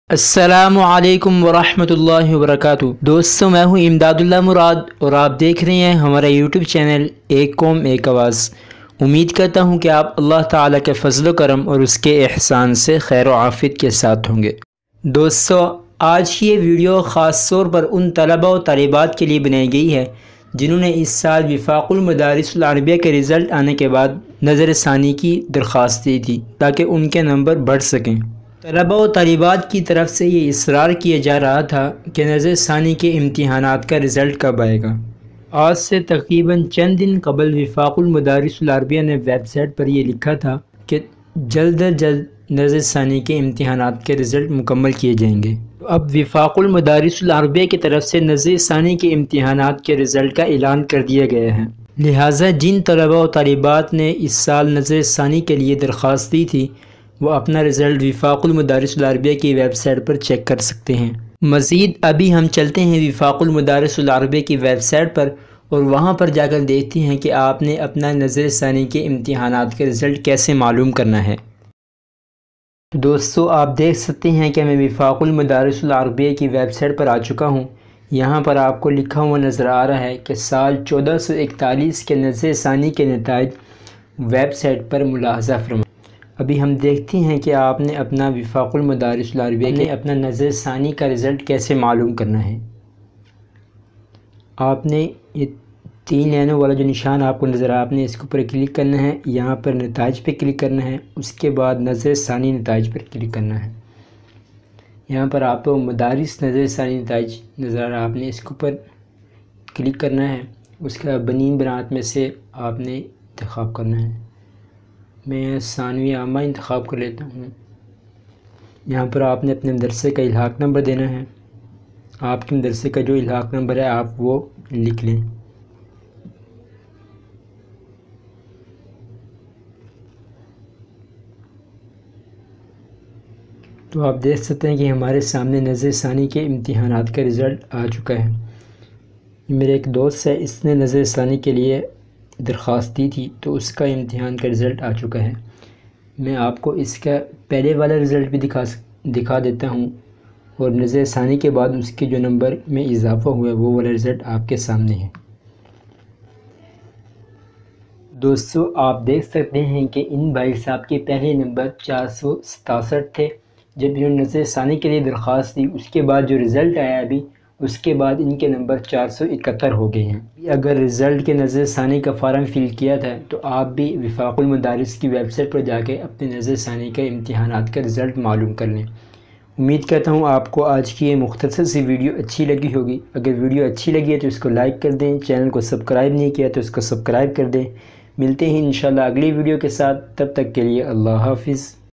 السلام علیکم ورحمۃ اللہ وبرکاتہ۔ دوستوں، میں ہوں امداد اللہ مراد اور آپ دیکھ رہے ہیں ہمارا یوٹیوب چینل ایک قوم ایک آواز۔ امید کرتا ہوں کہ آپ اللہ تعالیٰ کے فضل و کرم اور اس کے احسان سے خیر و عافیت کے ساتھ ہوں گے۔ دوستوں، آج کی یہ ویڈیو خاص طور پر ان طلباء و طالبات کے لیے بنائی گئی ہے جنہوں نے اس سال وفاق المدارس العربیہ کے رزلٹ آنے کے بعد نظر ثانی کی درخواست دی تھی تاکہ ان کے نمبر بڑھ سکیں۔ طلباء و طالبات کی طرف سے یہ اصرار کیا جا رہا تھا کہ نظر ثانی کے امتحانات کا رزلٹ کب آئے گا۔ آج سے تقریباً چند دن قبل وفاق المدارس العربیہ نے ویب سائٹ پر یہ لکھا تھا کہ جلد از جلد نظر ثانی کے امتحانات کے رزلٹ مکمل کیے جائیں گے۔ اب وفاق المدارس العربیہ کی طرف سے نظر ثانی کے امتحانات کے رزلٹ کا اعلان کر دیا گیا ہے، لہٰذا جن طلباء و طالبات نے اس سال نظر ثانی کے لیے درخواست دی تھی وہ اپنا رزلٹ وفاق المدارس العربیہ کی ویب سائٹ پر چیک کر سکتے ہیں۔ مزید ابھی ہم چلتے ہیں وفاق المدارس العربیہ کی ویب سائٹ پر اور وہاں پر جا کر دیکھتے ہیں کہ آپ نے اپنا نظر ثانی کے امتحانات کے رزلٹ کیسے معلوم کرنا ہے۔ دوستو، آپ دیکھ سکتے ہیں کہ میں وفاق المدارس العربیہ کی ویب سائٹ پر آ چکا ہوں۔ یہاں پر آپ کو لکھا ہوا نظر آ رہا ہے کہ سال 1441 کے نظر ثانی کے نتائج ویب سائٹ پر ملاحظہ فرمائیں۔ ابھی ہم دیکھتے ہیں کہ آپ نے اپنا وفاق المدارس العربیہ کے اپنا نظر ثانی کا رزلٹ کیسے معلوم کرنا ہے۔ آپ نے یہ 3 لائنوں والا جو نشان آپ کو نظر آپ نے اس کے اوپر کلک کرنا ہے، یہاں پر نتائج پہ کلک کرنا ہے، اس کے بعد نظر ثانی نتائج پر کلک کرنا ہے۔ یہاں پر آپ کو مدارس نظر ثانی نتائج نظر آ رہا ہے، آپ نے اس کے اوپر کلک کرنا ہے، اس کا بنین بنات میں سے آپ نے انتخاب کرنا ہے۔ میں ثانوی عامہ انتخاب کر لیتا ہوں۔ یہاں پر آپ نے اپنے مدرسے کا الحاق نمبر دینا ہے، آپ کے مدرسے کا جو الحاق نمبر ہے آپ وہ لکھ لیں۔ تو آپ دیکھ سکتے ہیں کہ ہمارے سامنے نظر ثانی کے امتحانات کا رزلٹ آ چکا ہے۔ میرے ایک دوست ہے، اس نے نظر ثانی کے لیے درخواست دی تھی تو اس کا امتحان کا رزلٹ آ چکا ہے۔ میں آپ کو اس کا پہلے والا رزلٹ بھی دکھا دیتا ہوں اور نظر ثانی کے بعد اس کے جو نمبر میں اضافہ ہوا ہے وہ والا رزلٹ آپ کے سامنے ہے۔ دوستو، آپ دیکھ سکتے ہیں کہ ان بھائی صاحب کے پہلے نمبر 467 تھے جب انہوں نے نظر ثانی کے لیے درخواست دی، اس کے بعد جو رزلٹ آیا ابھی اس کے بعد ان کے نمبر 471 ہو گئے ہیں۔ اگر رزلٹ کے نظر ثانی کا فارم فل کیا تھا تو آپ بھی وفاق المدارس کی ویب سائٹ پر جا کے اپنے نظر ثانی کا امتحانات کا رزلٹ معلوم کر لیں۔ امید کرتا ہوں آپ کو آج کی یہ مختصر سی ویڈیو اچھی لگی ہوگی۔ اگر ویڈیو اچھی لگی ہے تو اس کو لائک کر دیں، چینل کو سبسکرائب نہیں کیا تو اس کو سبسکرائب کر دیں۔ ملتے ہیں انشاءاللہ اگلی ویڈیو کے ساتھ، تب تک کے لیے اللہ حافظ۔